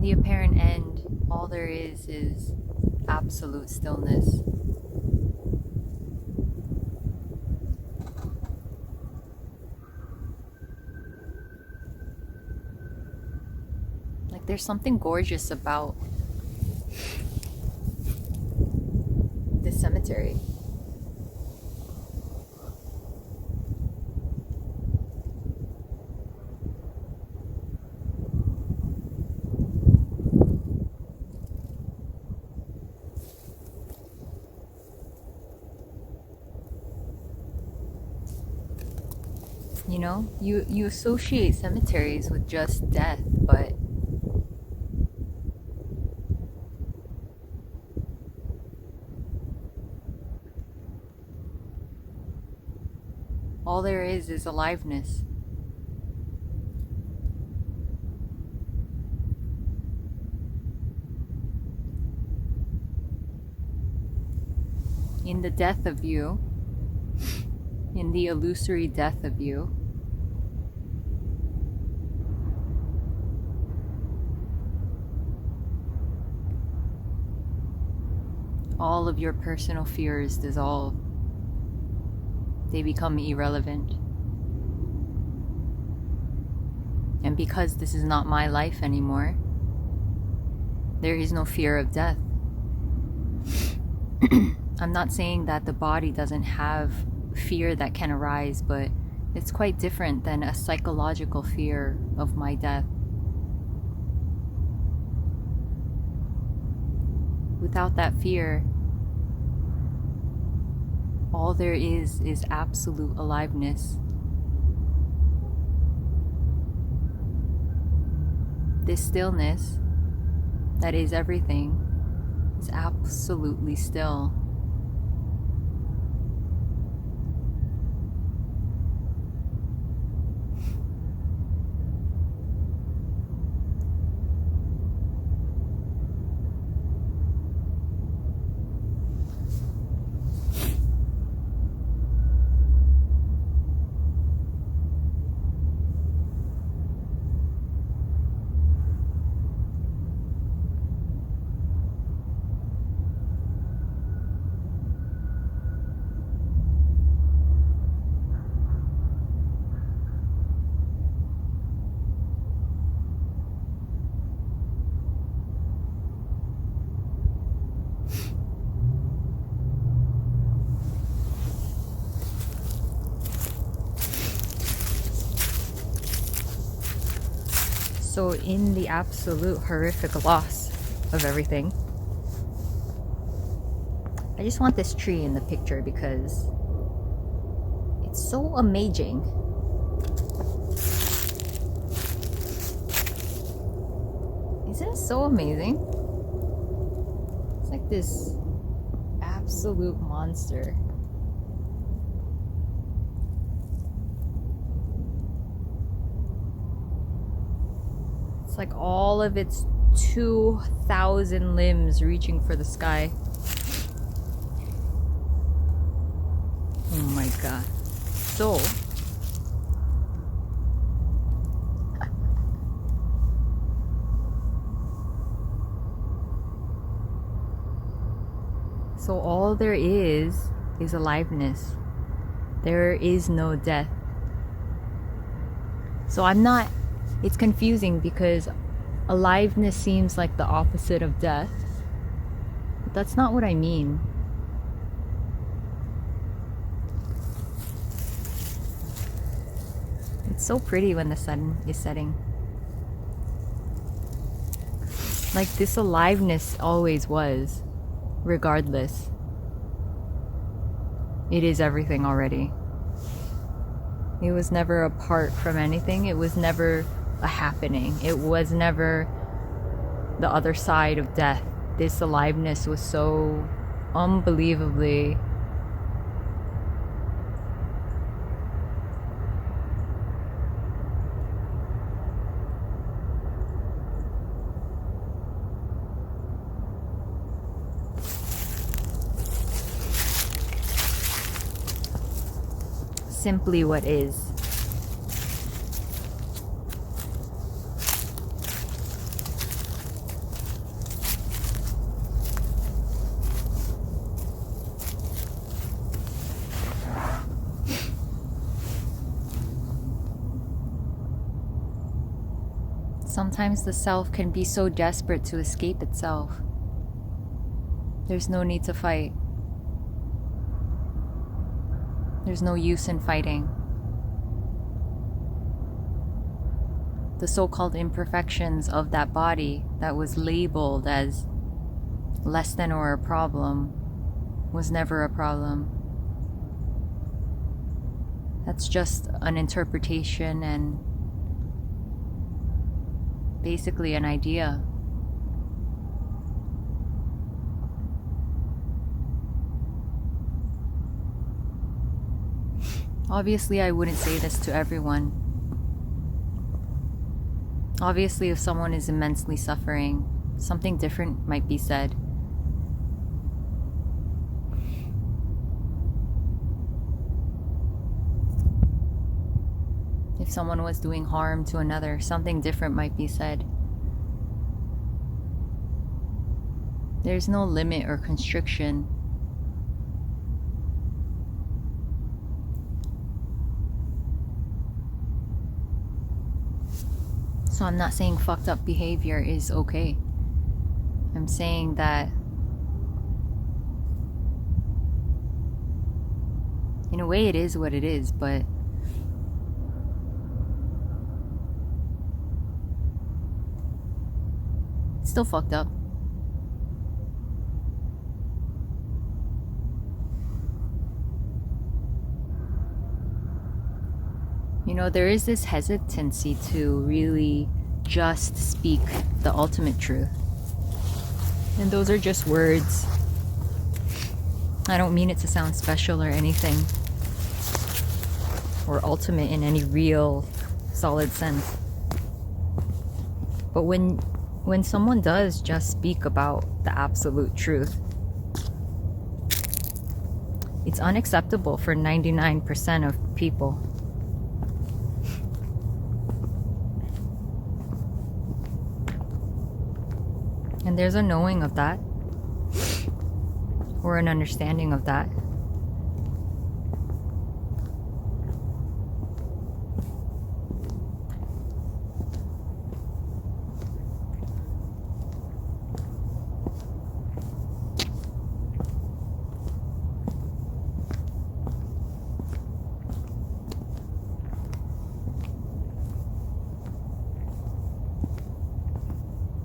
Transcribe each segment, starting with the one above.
the apparent end, all there is absolute stillness. Like there's something gorgeous about this cemetery. You know, you associate cemeteries with just death, but all there is aliveness. In the death of you, in the illusory death of you, all of your personal fears dissolve. They become irrelevant. And because this is not my life anymore, there is no fear of death. I'm not saying that the body doesn't have fear that can arise, but it's quite different than a psychological fear of my death. Without that fear, all there is absolute aliveness. This stillness that is everything is absolutely still. So in the absolute horrific loss of everything, I just want this tree in the picture because it's so amazing. Isn't it so amazing? It's like this absolute monster. Like all of its 2,000 limbs reaching for the sky. Oh my god. So all there is aliveness. There is no death. So it's confusing because aliveness seems like the opposite of death. But that's not what I mean. It's so pretty when the sun is setting. Like this aliveness always was, regardless. It is everything already. It was never apart from anything. It was never a happening. It was never the other side of death. This aliveness was so unbelievably simply what is. Sometimes the self can be so desperate to escape itself. There's no need to fight. There's no use in fighting. The so-called imperfections of that body that was labeled as less than or a problem was never a problem. That's just an interpretation and basically an idea. Obviously, I wouldn't say this to everyone. Obviously, if someone is immensely suffering, something different might be said. If someone was doing harm to another, something different might be said. There's no limit or constriction. So I'm not saying fucked up behavior is okay. I'm saying that in a way it is what it is, but it's still fucked up. You know, there is this hesitancy to really just speak the ultimate truth. And those are just words. I don't mean it to sound special or anything, or ultimate in any real, solid sense. But when someone does just speak about the absolute truth, it's unacceptable for 99% of people. And there's a knowing of that, or an understanding of that.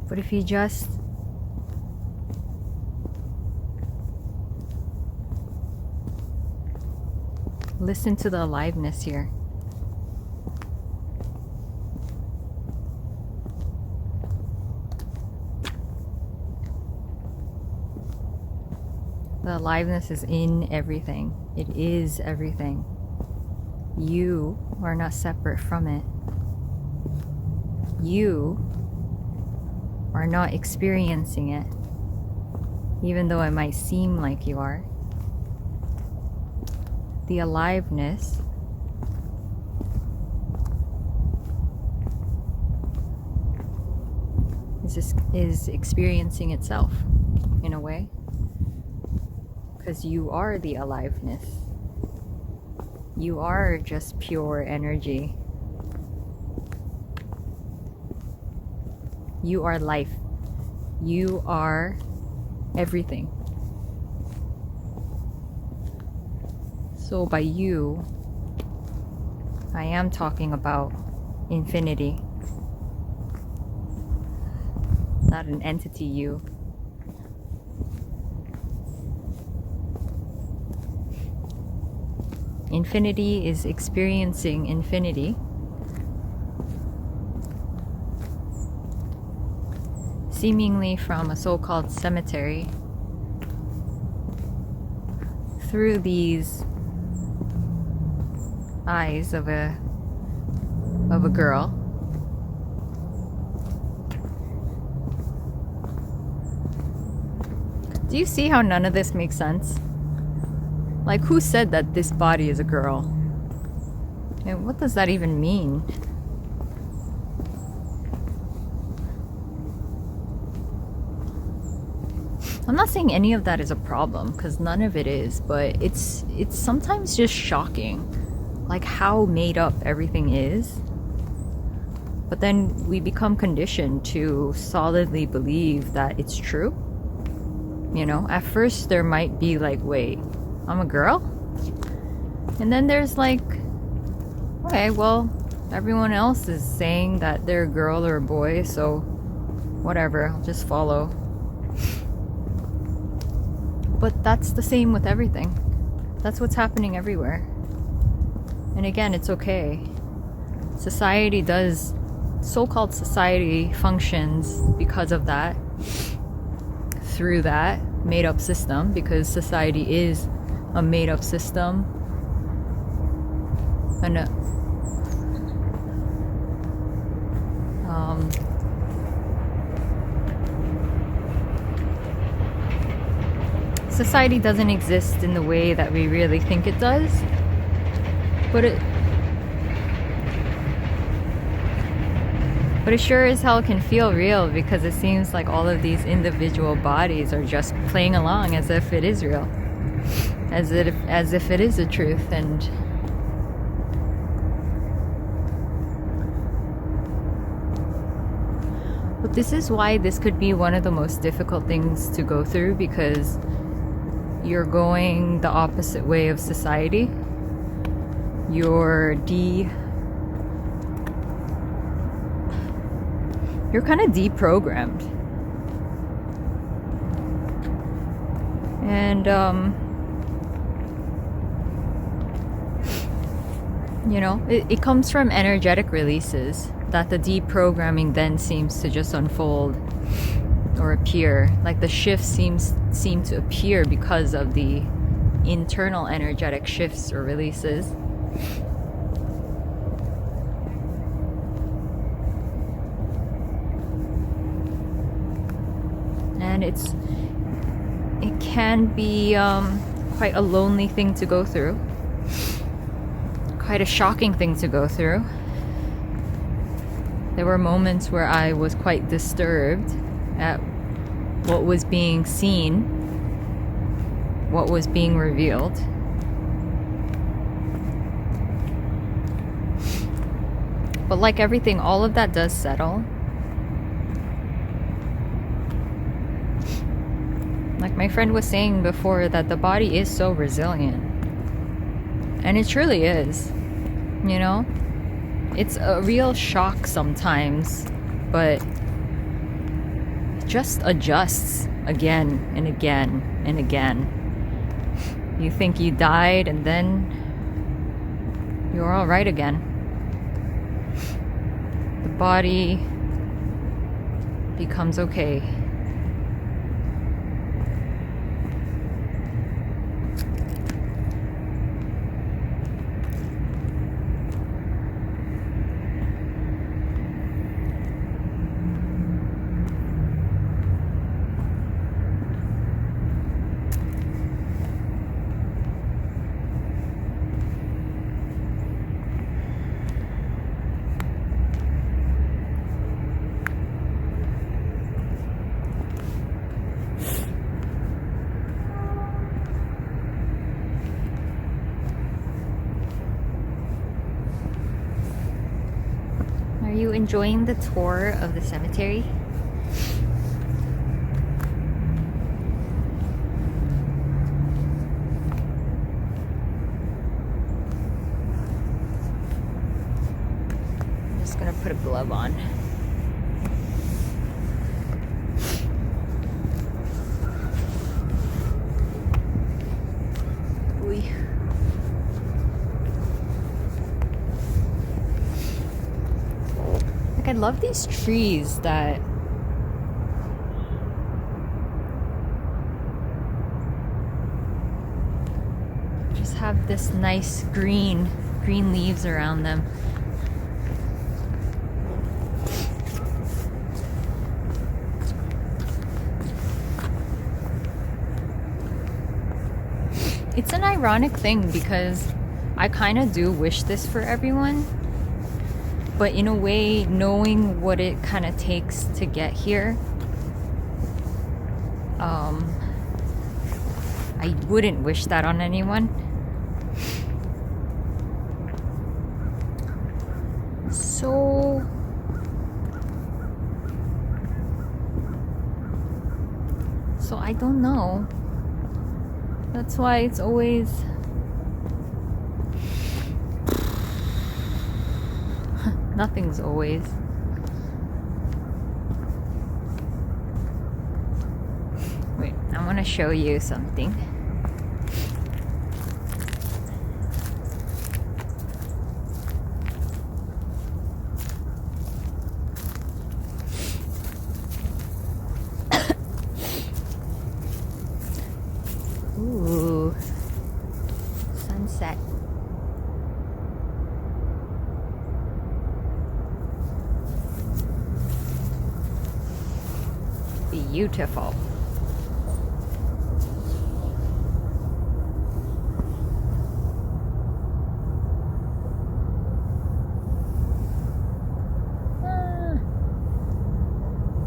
But if you just listen to the aliveness here. The aliveness is in everything. It is everything. You are not separate from it. You are not experiencing it, even though it might seem like you are. The aliveness is experiencing itself in a way, because you are the aliveness. You are just pure energy. You are life. You are everything. So by you, I am talking about infinity, not an entity you. Infinity is experiencing infinity, seemingly from a so-called cemetery, through these eyes of a girl. Do you see how none of this makes sense? Like, who said that this body is a girl? And what does that even mean? I'm not saying any of that is a problem, because none of it is, but it's sometimes just shocking, like how made up everything is. But then we become conditioned to solidly believe that it's true. You know, at first there might be like, wait, I'm a girl? And then there's like, okay, well, everyone else is saying that they're a girl or a boy, so whatever, I'll just follow. But that's the same with everything. That's what's happening everywhere. And again, it's okay. Society does, so-called society functions because of that, through that made-up system, because society is a made-up system. And society doesn't exist in the way that we really think it does, but it sure as hell can feel real, because it seems like all of these individual bodies are just playing along as if it is real, as if it is the truth. And but this is why this could be one of the most difficult things to go through, because you're going the opposite way of society. You're kind of deprogrammed. And you know, it comes from energetic releases that the deprogramming then seems to just unfold or appear. Like the shifts seem to appear because of the internal energetic shifts or releases. And it can be quite a lonely thing to go through, quite a shocking thing to go through. There were moments where I was quite disturbed at what was being seen, what was being revealed. But like everything, all of that does settle. Like my friend was saying before, that the body is so resilient. And it truly is. You know? It's a real shock sometimes, but it just adjusts again and again and again. You think you died, and then you're all right again. The body becomes okay. Are you enjoying the tour of the cemetery? I'm just gonna put a glove on. I love these trees that just have this nice green leaves around them. It's an ironic thing, because I kind of do wish this for everyone. But in a way, knowing what it kind of takes to get here, I wouldn't wish that on anyone. So don't know. That's why it's always nothing's always. Wait, I want to show you something. Ooh, sunset. Beautiful.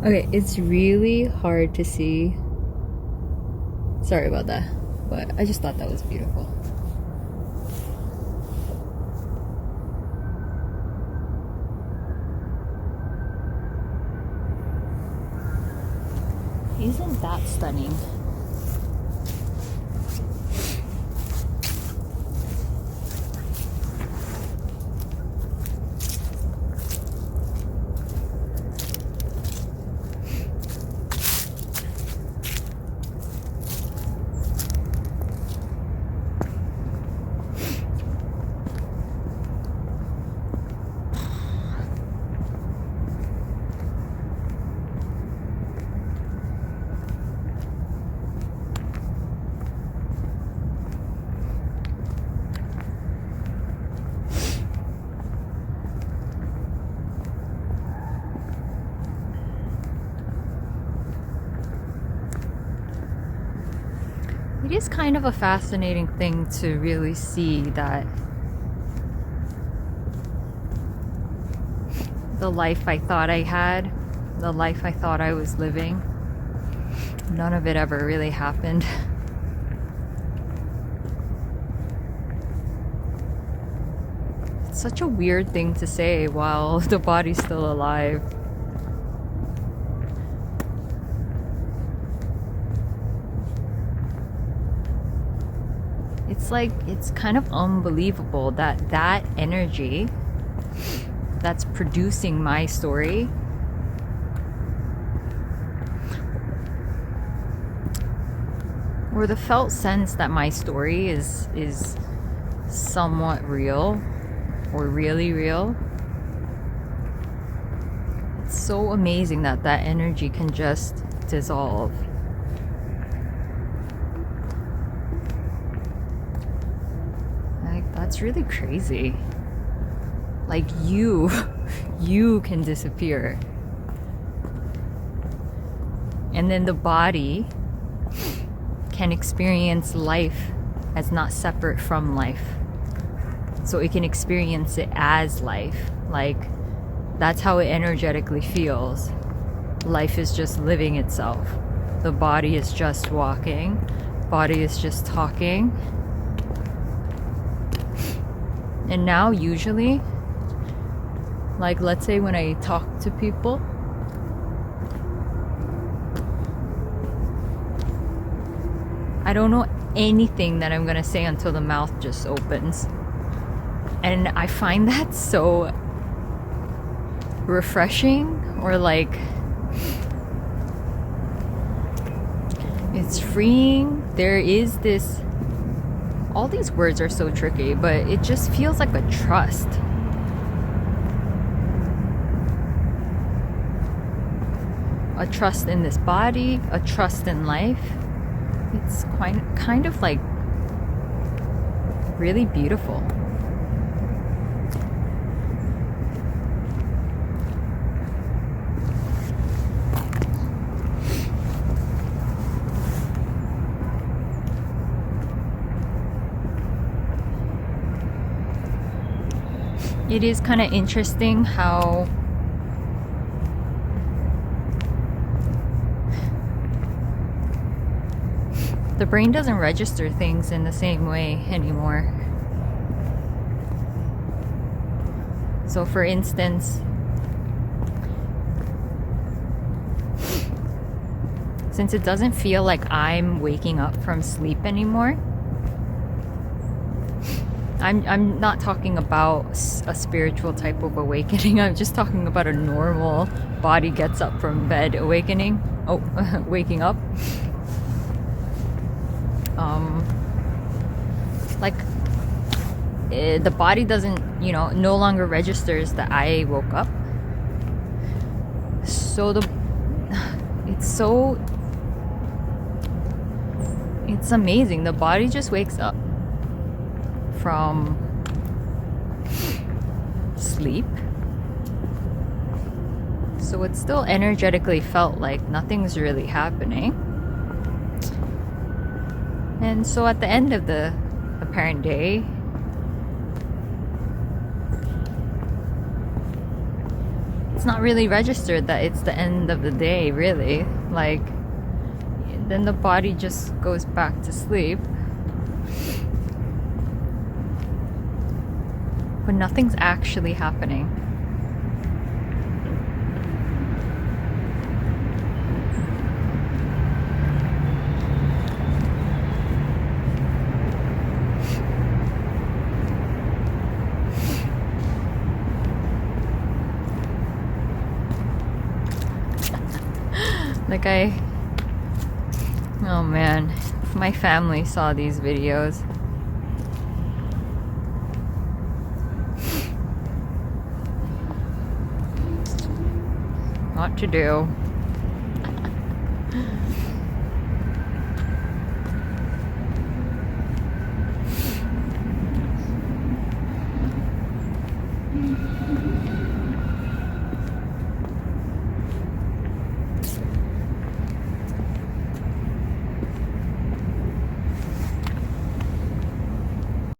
Okay, it's really hard to see. Sorry about that, but I just thought that was beautiful. Isn't that stunning? It is kind of a fascinating thing to really see that the life I thought I had, the life I thought I was living, none of it ever really happened. It's such a weird thing to say while the body's still alive. It's like, it's kind of unbelievable that that energy that's producing my story or the felt sense that my story is somewhat real or really real. It's so amazing that that energy can just dissolve. That's really crazy. Like you can disappear. And then the body can experience life as not separate from life. So it can experience it as life. Like, that's how it energetically feels. Life is just living itself. The body is just walking. Body is just talking. And now usually, like let's say when I talk to people, I don't know anything that I'm gonna say until the mouth just opens. And I find that so refreshing, or like it's freeing. There is this, all these words are so tricky, but it just feels like a trust. A trust in this body, a trust in life. It's kind of like really beautiful. It is kind of interesting how the brain doesn't register things in the same way anymore. So for instance, since it doesn't feel like I'm waking up from sleep anymore. I'm not talking about a spiritual type of awakening. I'm just talking about a normal body gets up from bed awakening. Oh, waking up. Like the body doesn't, no longer registers that I woke up. So it's amazing. The body just wakes up from sleep. So it still energetically felt like nothing's really happening. And so at the end of the apparent day, it's not really registered that it's the end of the day, really. Like, then the body just goes back to sleep. But nothing's actually happening. Oh man, if my family saw these videos. What to do?